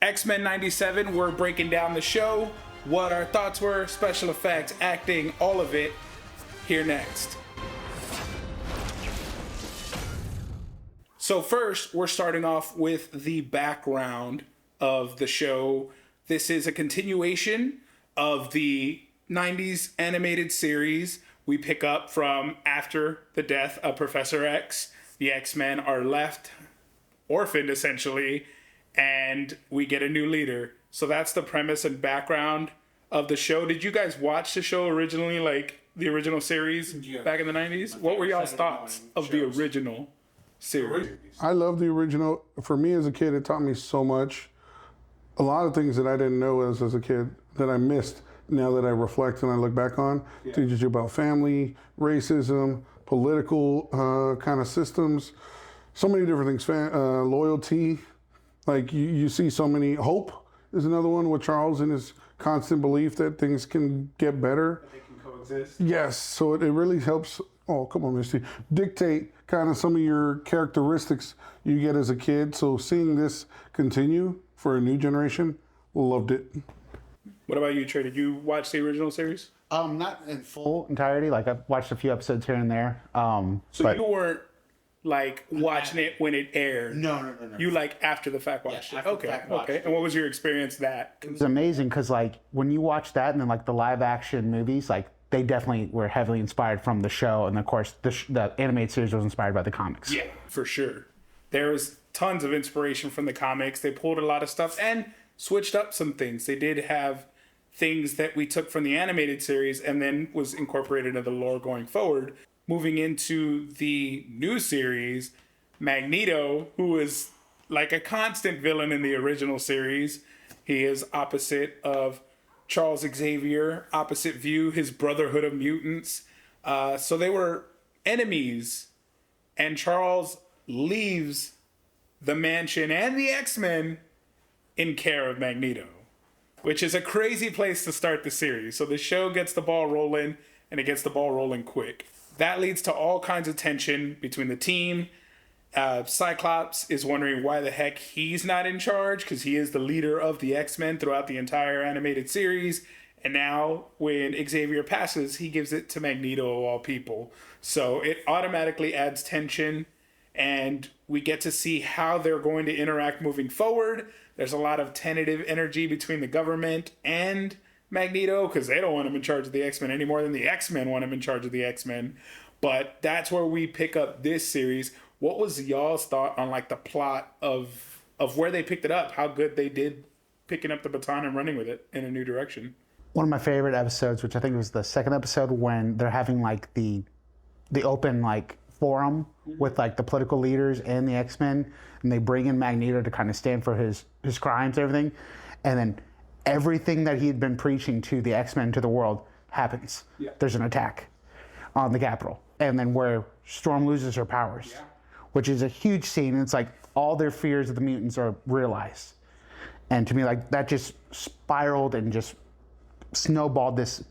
X-Men 97, we're breaking down the show, what our thoughts were, special effects, acting, all of it, here next. So first, we're starting off with the background of the show. This is a continuation of the 90s animated series. We pick up from after the death of Professor X. The X-Men are left orphaned, essentially, and we get a new leader. So that's the premise and background of the show. Did you guys watch the show originally, like the original series back in the 90s? What were y'all's thoughts of the original series? I love the original. For me as a kid, it taught me so much. A lot of things that I didn't know as a kid that I missed now that I reflect and I look back on. Yeah. Teaches you about family, racism, political kind of systems, so many different things, loyalty. Like you see so many. Hope is another one with Charles and his constant belief that things can get better. They can coexist. Yes, so it really helps. Oh, come on, Misty. Dictate kind of some of your characteristics you get as a kid. So seeing this continue for a new generation, loved it. What about you, Trey? Did you watch the original series? Not in full entirety. Like I've watched a few episodes here and there. So you weren't like watching it when it aired? No. You like after the fact watched it? Okay. And what was your experience that? It was amazing because like when you watch that and then like the live action movies, like they definitely were heavily inspired from the show, and of course the animated series was inspired by the comics. Yeah, for sure. There was tons of inspiration from the comics. They pulled a lot of stuff and switched up some things. They did have things that we took from the animated series and then was incorporated into the lore going forward. Moving into the new series, Magneto, who is like a constant villain in the original series. He is opposite of Charles Xavier, opposite view, his Brotherhood of Mutants. So they were enemies, and Charles leaves the mansion and the X-Men in care of Magneto, which is a crazy place to start the series. So the show gets the ball rolling, and it gets the ball rolling quick. That leads to all kinds of tension between the team. Cyclops is wondering why the heck he's not in charge, because he is the leader of the X-Men throughout the entire animated series. And now when Xavier passes, he gives it to Magneto of all people. So it automatically adds tension, and we get to see how they're going to interact moving forward. There's a lot of tentative energy between the government and Magneto, because they don't want him in charge of the X-Men any more than the X-Men want him in charge of the X-Men. But that's where we pick up this series. What was y'all's thought on like the plot of where they picked it up? How good they did picking up the baton and running with it in a new direction? One of my favorite episodes, which I think was the second episode, when they're having like the open like forum with like the political leaders and the X-Men, and they bring in Magneto to kind of stand for his crimes and everything, and then everything that he had been preaching to the X-Men, to the world, happens. Yeah. There's an attack on the Capitol. And then where Storm loses her powers, which is a huge scene. And it's like all their fears of the mutants are realized. And to me, like that just spiraled and just snowballed this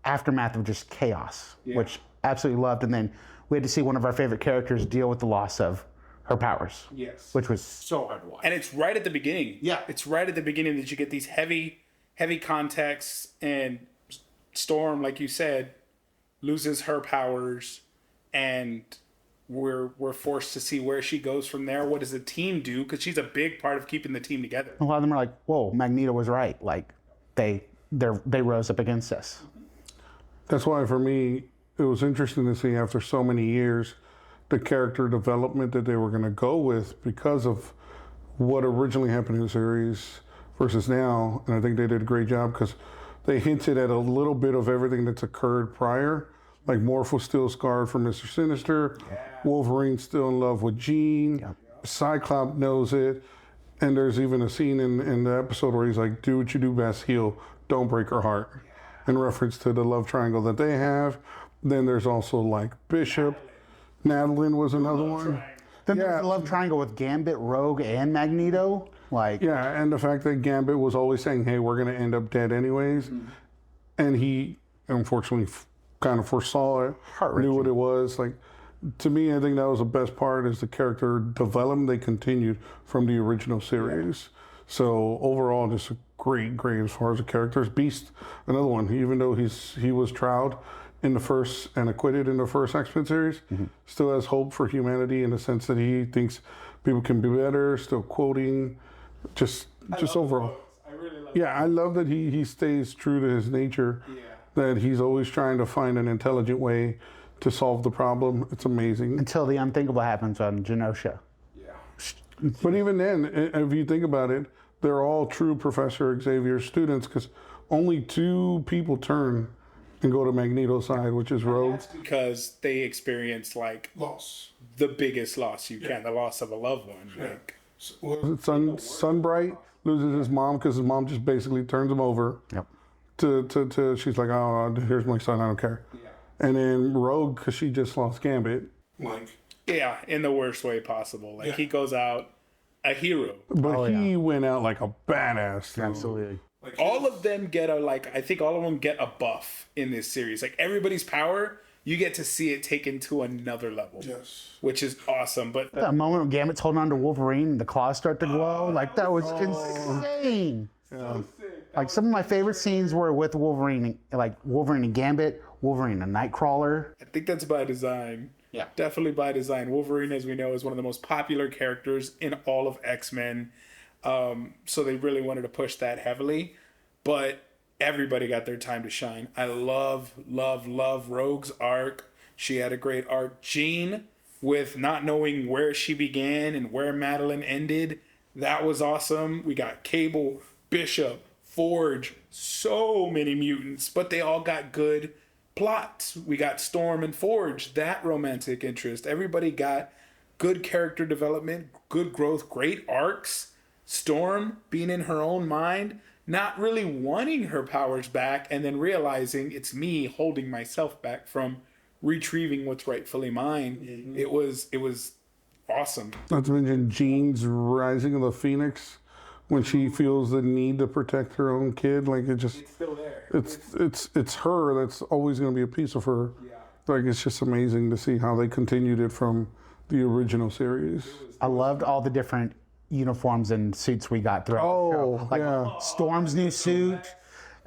aftermath of just chaos, which I absolutely loved. And then we had to see one of our favorite characters deal with the loss of her powers. Yes. Which was so hard to watch. And it's right at the beginning. Yeah. It's right at the beginning that you get these heavy contexts, and Storm, like you said, loses her powers, and we're forced to see where she goes from there. What does the team do? Because she's a big part of keeping the team together. A lot of them are like, whoa, Magneto was right. Like they rose up against us. That's why for me, it was interesting to see after so many years the character development that they were going to go with because of what originally happened in the series versus now. And I think they did a great job because they hinted at a little bit of everything that's occurred prior. Like Morph was still scarred from Mr. Sinister. Yeah. Wolverine's still in love with Jean. Yeah. Cyclops knows it. And there's even a scene in the episode where he's like, do what you do best, heal. Don't break her heart. Yeah. In reference to the love triangle that they have. Then there's also like Bishop. Madeline was another one. Then there's the love triangle with Gambit, Rogue, and Magneto. Like, yeah, and the fact that Gambit was always saying, hey, we're going to end up dead anyways. Mm-hmm. And he, unfortunately, kind of foresaw it, knew what it was. Like, to me, I think that was the best part is the character development they continued from the original series. So overall, just a great as far as the characters. Beast, another one. Even though he was trialed in the first and acquitted in the first X-Men series, still has hope for humanity in the sense that he thinks people can be better. Still quoting, just overall. I really love Yeah, I love that he stays true to his nature. Yeah. That he's always trying to find an intelligent way to solve the problem. It's amazing. Until the unthinkable happens on Genosha. Yeah. But even then, if you think about it, they're all true Professor Xavier students because only 2 people turn and go to Magneto's side, which is Rogue. That's because they experienced like Loss. the biggest loss you can, the loss of a loved one. Like, Sunbright loses his mom because his mom just basically turns him over. Yep. To she's like, oh, here's my son, I don't care. yeah. And then Rogue, because she just lost Gambit. Like, Yeah, in the worst way possible. Like he goes out a hero. but he went out like a badass. Though. Absolutely. Like all of them get I think all of them get a buff in this series. Like everybody's power, you get to see it taken to another level. Yes. Which is awesome. But That moment when Gambit's holding on to Wolverine and the claws start to glow, like that was insane. Yeah. Like some of my favorite scenes were with Wolverine, like Wolverine and Gambit, Wolverine and Nightcrawler. I think that's by design. Yeah. Definitely by design. Wolverine, as we know, is one of the most popular characters in all of X-Men. So they really wanted to push that heavily. But everybody got their time to shine. I love Rogue's arc. She had a great arc. Jean, with not knowing where she began and where Madeline ended, that was awesome. We got Cable, Bishop, Forge, so many mutants, but they all got good plots. We got Storm and Forge, that romantic interest. Everybody got good character development, good growth, great arcs. Storm being in her own mind, not really wanting her powers back, and then realizing it's me holding myself back from retrieving what's rightfully mine. Mm-hmm. It was awesome. Not to mention Jean's rising of the Phoenix when she feels the need to protect her own kid. Like it's Still there. it's her that's always going to be a piece of her. Yeah. Like it's just amazing to see how they continued it from the original series. I loved all the different uniforms and suits we got throughout the show. Like yeah. Storm's new suit,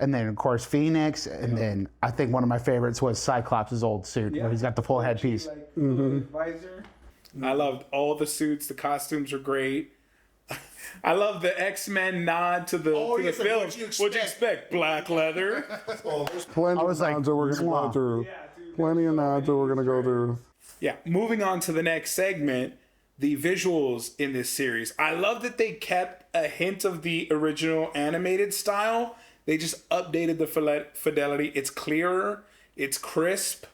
and then of course Phoenix, and then I think one of my favorites was Cyclops' old suit where he's got the full headpiece. Visor. I loved all the suits. The costumes are great. I love the X-Men nod to the film. What'd you expect? Black leather. There's plenty of nods that we're going to go through. Plenty of nods that we're going to go through. Yeah, moving on to the next segment, the visuals in this series. I love that they kept a hint of the original animated style. They just updated the fidelity. It's clearer. It's crisp.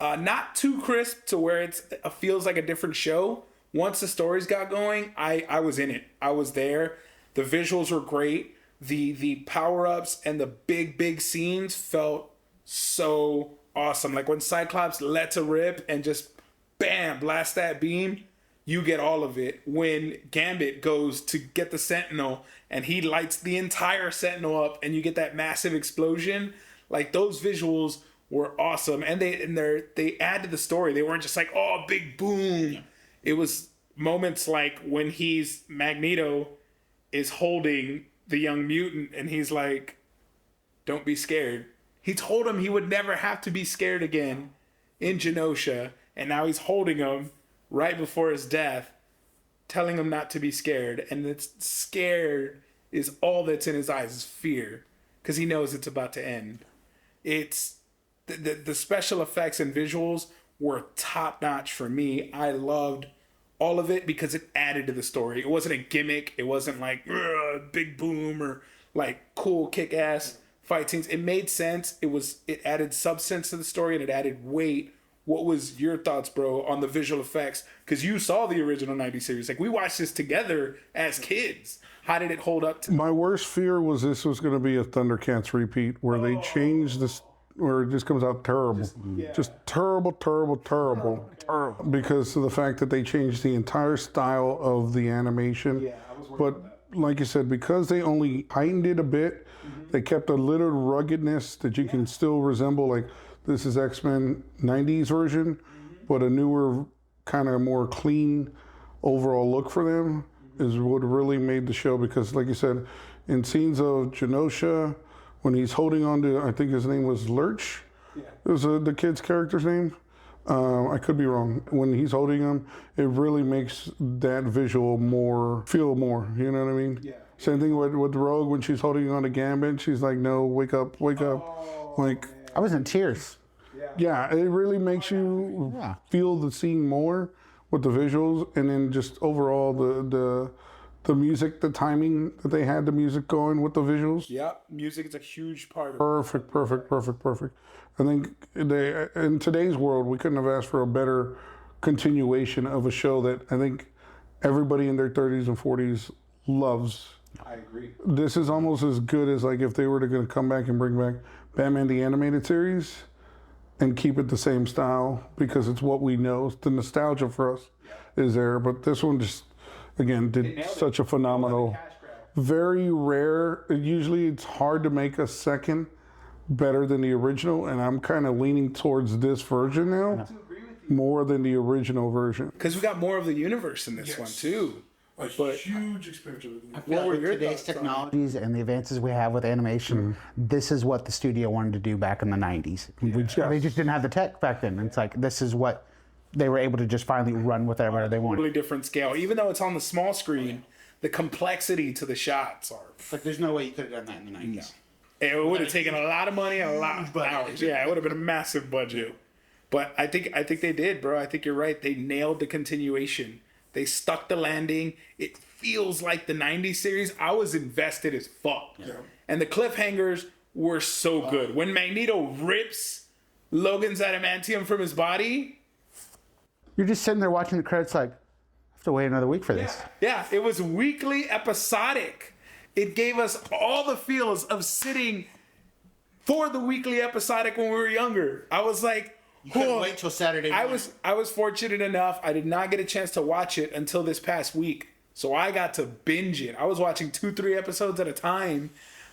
Not too crisp to where it feels like a different show. Once the stories got going, I was in it. I was there. The visuals were great. The power-ups and the big scenes felt so awesome. Like when Cyclops lets a rip and just bam, blast that beam, you get all of it. When Gambit goes to get the Sentinel and he lights the entire Sentinel up and you get that massive explosion, like those visuals were awesome. And they add to the story. They weren't just like, oh, big boom. Yeah. It was moments like when Magneto is holding the young mutant and he's like, don't be scared. He told him he would never have to be scared again in Genosha. And now he's holding him right before his death, telling him not to be scared. And it's scared is all that's in his eyes is fear because he knows it's about to end. It's the special effects and visuals were top notch for me. I loved all of it because it added to the story. It wasn't a gimmick. It wasn't like big boom or like cool kick-ass fight scenes. It made sense. It added substance to the story and it added weight. What was your thoughts, bro, on the visual effects? Because you saw the original 90s series. Like we watched this together as kids. How did it hold up to My worst fear was this was going to be a Thundercats repeat where they changed this, where it just comes out terrible. Just terrible. Because of the fact that they changed the entire style of the animation. Yeah, I was worried But about that. like you said, because they only heightened it a bit, they kept a little ruggedness that you can still resemble. Like this is X-Men 90s version, but a newer, kind of more clean overall look for them. is what really made the show, because like you said, in scenes of Genosha, when he's holding on to, I think his name was Lurch. Yeah. It was the kid's character's name. I could be wrong. When he's holding him, it really makes that visual feel more. You know what I mean? Yeah. Same thing with Rogue when she's holding on to Gambit. She's like, "No, wake up, wake up!" Like, man. I was in tears. Yeah, it really makes you feel the scene more with the visuals, and then just overall the music, the timing that they had the music going with the visuals. Yeah, music is a huge part of it. Perfect. I think in today's world, we couldn't have asked for a better continuation of a show that I think everybody in their 30s and 40s loves. I agree. This is almost as good as like if they were to come back and bring back Batman the Animated Series and keep it the same style, because it's what we know. The nostalgia for us is there, but this one just, again, did such a phenomenal, very rare. Usually it's hard to make a second better than the original, and I'm kind of leaning towards this version now more than the original version. Because we got more of the universe in this one too. Huge expansion. What were your today's technologies and the advances we have with animation? This is what the studio wanted to do back in the 90s. They just didn't have the tech back then. It's like, this is what they were able to just finally run with whatever they wanted. Totally different scale. Even though it's on the small screen, the complexity to the shots are... But there's no way you could have done that in the 90s. No. It would have taken a lot of money and a lot of hours. Yeah, it would have been a massive budget. But I think they did, bro. I think you're right. They nailed the continuation. They stuck the landing. It feels like the 90s series. I was invested as fuck. Yeah. And the cliffhangers were so good. When Magneto rips Logan's adamantium from his body... You're just sitting there watching the credits like, I have to wait another week for this. Yeah, it was weekly episodic. It gave us all the feels of sitting for the weekly episodic when we were younger. I was like... You couldn't wait till Saturday morning. I was fortunate enough. I did not get a chance to watch it until this past week. So I got to binge it. I was watching 2-3 episodes at a time.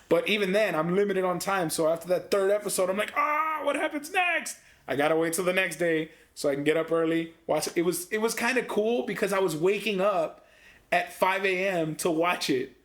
But even then, I'm limited on time. So after that third episode, I'm like, what happens next? I got to wait till the next day so I can get up early, watch it. It was kind of cool because I was waking up at 5 a.m. to watch it.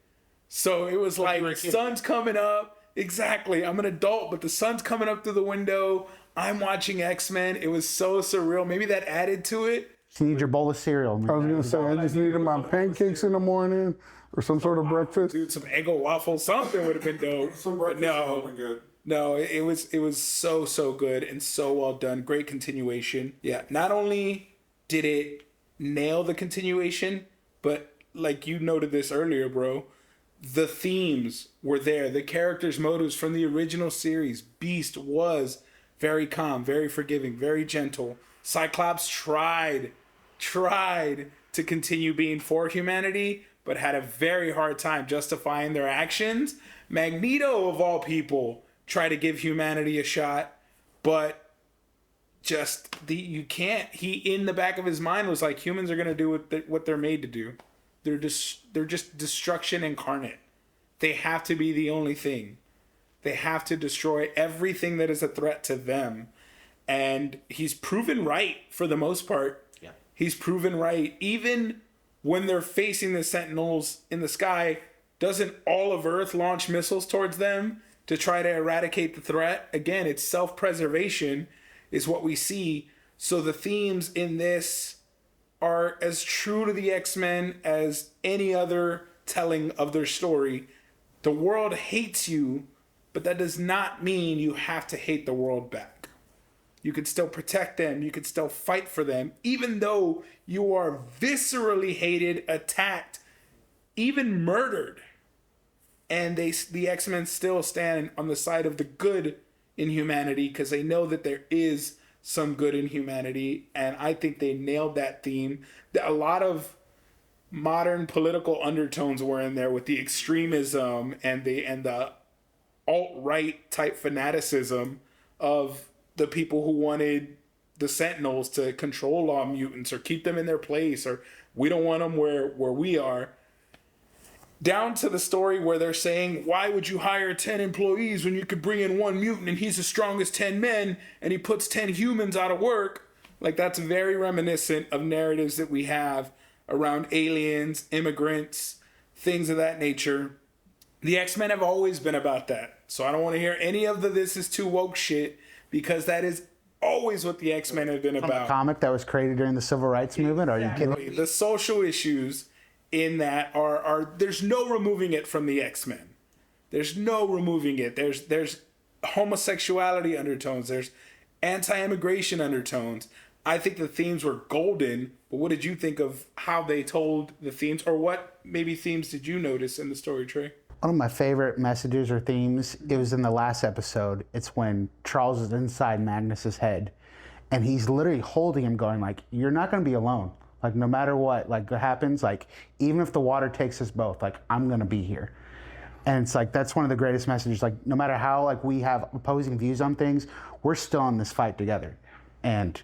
So it was like, sun's coming up. Exactly. I'm an adult, but the sun's coming up through the window. I'm watching X-Men. It was so surreal. Maybe that added to it. You need your bowl of cereal. Man. I was going to say, I just needed my pancakes in the morning or some sort of breakfast. Dude, some Eggo waffles, something would have been dope. Some breakfast would have been good. No, it was so good and so well done. Great continuation. Yeah, not only did it nail the continuation, but like you noted this earlier, bro, the themes were there. The characters' motives from the original series. Beast was very calm, very forgiving, very gentle. Cyclops tried to continue being for humanity, but had a very hard time justifying their actions. Magneto, of all people, tried to give humanity a shot, but you can't. He, in the back of his mind, was like, humans are going to do what they're made to do. They're just destruction incarnate. They have to be the only thing. They have to destroy everything that is a threat to them. And he's proven right for the most part. Yeah. He's proven right. Even when they're facing the Sentinels in the sky, doesn't all of Earth launch missiles towards them to try to eradicate the threat? Again, it's self-preservation is what we see. So the themes in this are as true to the X-Men as any other telling of their story. The world hates you, but that does not mean you have to hate the world back. You can still protect them. You can still fight for them, even though you are viscerally hated, attacked, even murdered. And the X-Men still stand on the side of the good in humanity because they know that there is some good in humanity. And I think they nailed that theme. A lot of modern political undertones were in there with the extremism and the alt-right type fanaticism of the people who wanted the Sentinels to control all mutants or keep them in their place, or we don't want them where we are. Down to the story where they're saying, why would you hire 10 employees when you could bring in one mutant and he's the strongest 10 men and he puts 10 humans out of work? Like, that's very reminiscent of narratives that we have around aliens, immigrants, things of that nature. The X-Men have always been about that. So I don't want to hear any of the "this is too woke" shit, because that is always what the X-Men have been about. Comic that was created during the Civil Rights movement? Are you kidding? The social issues in that are there's no removing it from the X-Men. There's no removing it. There's homosexuality undertones. There's anti-immigration undertones. I think the themes were golden, but what did you think of how they told the themes, or what maybe themes did you notice in the story, Trey? One of my favorite messages or themes, it was in the last episode. It's when Charles is inside Magnus's head, and he's literally holding him going like, you're not going to be alone. Like, no matter what happens, like, even if the water takes us both, like, I'm going to be here. And it's like, that's one of the greatest messages. Like, no matter how, like, we have opposing views on things, we're still in this fight together. And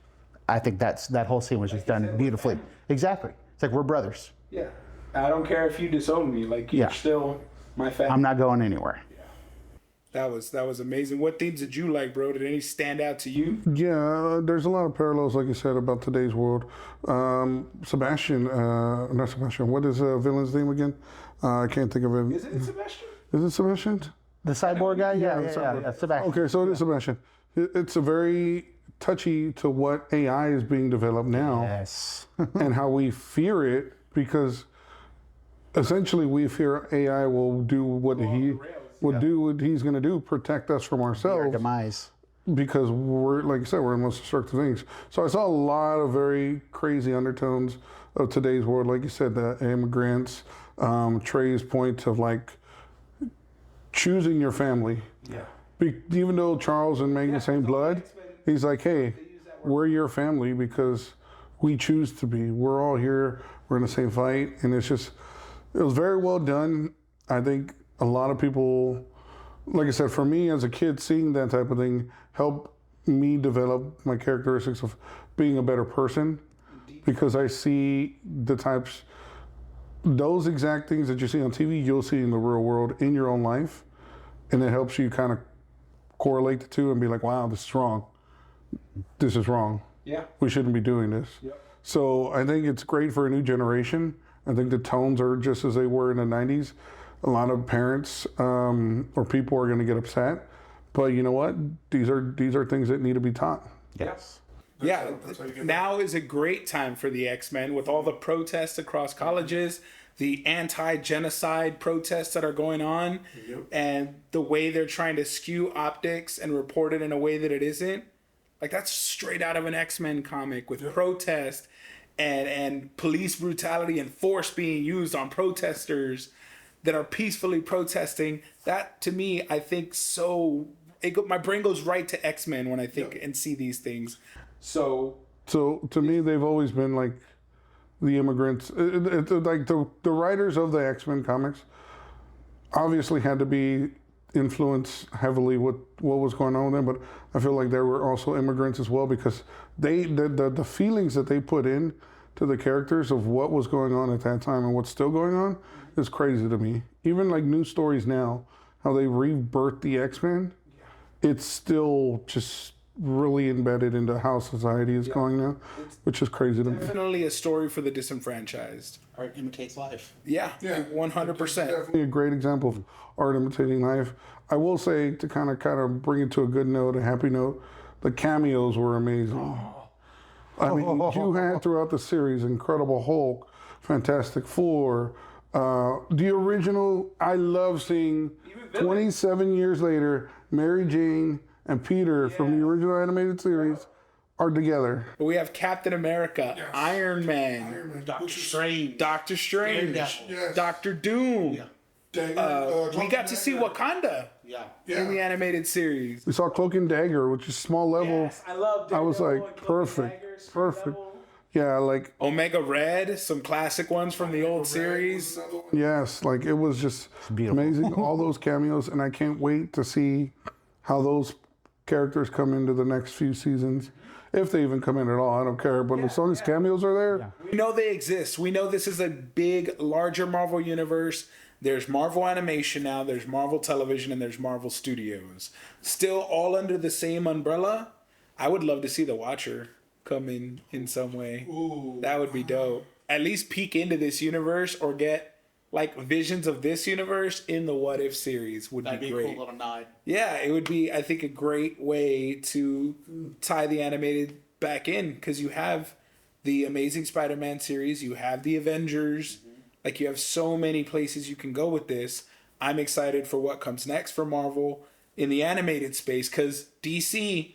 I think that whole scene was just done beautifully. Exactly. It's like, we're brothers. Yeah. I don't care if you disown me. Like, you're still my family. I'm not going anywhere. That was amazing. What themes did you like, bro? Did any stand out to you? Yeah, there's a lot of parallels, like you said, about today's world. Sebastian, not Sebastian. What is villain's name again? I can't think of it. Is it Sebastian? Is it Sebastian? The cyborg guy? Yeah, Sebastian. Okay, so it is Sebastian. It's a very touchy to what AI is being developed now. Yes. And how we fear it, because essentially we fear AI will do what he's going to do, protect us from ourselves. Our demise. Because we're, like you said, we're in most destructive things. So I saw a lot of very crazy undertones of today's world. Like you said, the immigrants, Trey's point of like choosing your family. Yeah. Even though Charles and Meg the same blood, he's like, hey, we're your family because we choose to be. We're all here. We're in the same fight. And it was very well done. I think a lot of people, like I said, for me as a kid, seeing that type of thing helped me develop my characteristics of being a better person, because I see those exact things that you see on TV, you'll see in the real world, in your own life. And it helps you kind of correlate the two and be like, wow, this is wrong. This is wrong. Yeah. We shouldn't be doing this. Yep. So I think it's great for a new generation. I think the tones are just as they were in the 90s. A lot of parents or people are going to get upset. But you know what? These are things that need to be taught. Yes. Yeah, now is a great time for the X-Men with all the protests across colleges, the anti-genocide protests that are going on, and the way they're trying to skew optics and report it in a way that it isn't. Like, that's straight out of an X-Men comic with protest and police brutality and force being used on protesters that are peacefully protesting. That, to me, I think my brain goes right to X-Men when I think and see these things. So to me, they've always been like the immigrants. Like the writers of the X-Men comics obviously had to be influenced heavily with what was going on with them, but I feel like they were also immigrants as well, because the feelings that they put in to the characters of what was going on at that time and what's still going on is crazy to me. Even like new stories now, how they rebirthed the X-Men, it's still just really embedded into how society is going now, which is crazy to me. Definitely a story for the disenfranchised. Art imitates life. Yeah, 100%. Definitely a great example of art imitating life. I will say, to kind of bring it to a good note, a happy note, the cameos were amazing. I mean, you had throughout the series Incredible Hulk, Fantastic Four, the original. I love seeing 27 years later, Mary Jane and Peter from the original animated series are together. We have Captain America, Iron Man, Doctor Strange, Doctor Doom. We got to see Wakanda in the animated series. We saw Cloak and Dagger, which is small level. Yes, I love I was like, perfect. Yeah, like Omega Red, some classic ones from the old series. yes, like it was just amazing. All those cameos, and I can't wait to see how those characters come into the next few seasons. If they even come in at all, I don't care. But as long as cameos are there. We know they exist. We know this is a big, larger Marvel universe. There's Marvel Animation now, there's Marvel Television, and there's Marvel Studios. Still all under the same umbrella. I would love to see the Watcher come in some way. Ooh. That would be dope. at least peek into this universe or get like visions of this universe in the What If series would That'd be be a great. cool little nod. Yeah, it would be, I think, a great way to tie the animated back in because you have the Amazing Spider-Man series, you have the Avengers, like you have so many places you can go with this. I'm excited for what comes next for Marvel in the animated space because DC,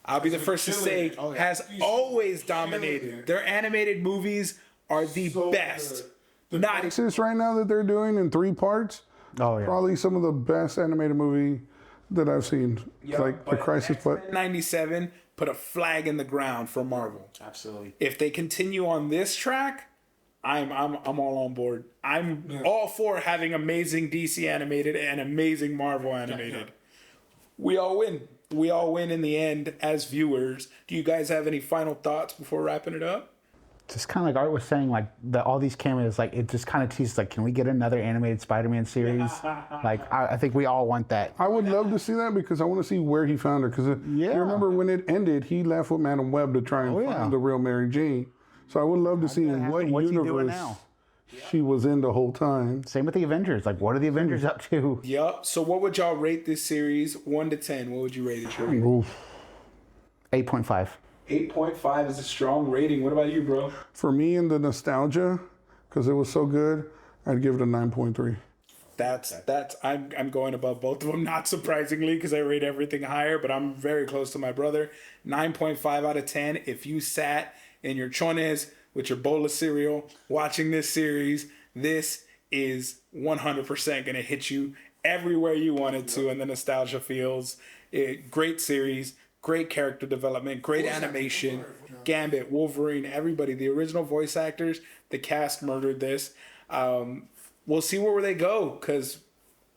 I'll be the first to say, has always dominated. Their animated movies are the best. The Crisis right now that they're doing in 3 parts, probably some of the best animated movie that I've seen. Like The Crisis, but 97 put a flag in the ground for Marvel. Absolutely. If they continue on this track, I'm all on board. I'm all for having amazing DC animated and amazing Marvel animated. We all win. We all win in the end as viewers. Do you guys have any final thoughts before wrapping it up? Just kind of like Art was saying, like all these cameos, like it just kind of teases, like, can we get another animated Spider-Man series? Like I think we all want that. I would love to see that because I want to see where he found her. Because you remember when it ended, he left with Madam Web to try and find the real Mary Jane. So I would love to see in what universe she was in the whole time. Same with the Avengers. Like, what are the Avengers up to? Yup. So what would y'all rate this series 1 to 10? What would you rate it? 8.5. 8.5 is a strong rating. What about you, bro? For me, in the nostalgia, because it was so good, I'd give it a 9.3. I'm going above both of them, not surprisingly, because I rate everything higher, but I'm very close to my brother. 9.5 out of 10. If you sat in your chones with your bowl of cereal watching this series, this is 100% going to hit you everywhere you want it to, and the nostalgia feels. Great series. Great character development, great animation, Gambit, Wolverine, everybody, the original voice actors, the cast murdered this. We'll see where they go because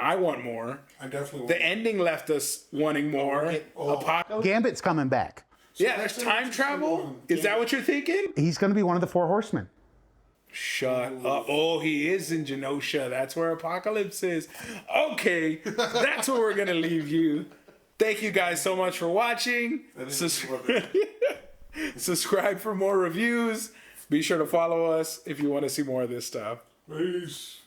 I want more. I definitely want The ending left us wanting more. Gambit's coming back. Yeah, there's time travel. Is that what you're thinking? He's going to be one of the 4 Horsemen. Shut up. Oh, he is in Genosha. That's where Apocalypse is. Okay, that's where we're going to leave you. Thank you guys so much for watching. Subscribe for more reviews. Be sure to follow us if you want to see more of this stuff. Peace.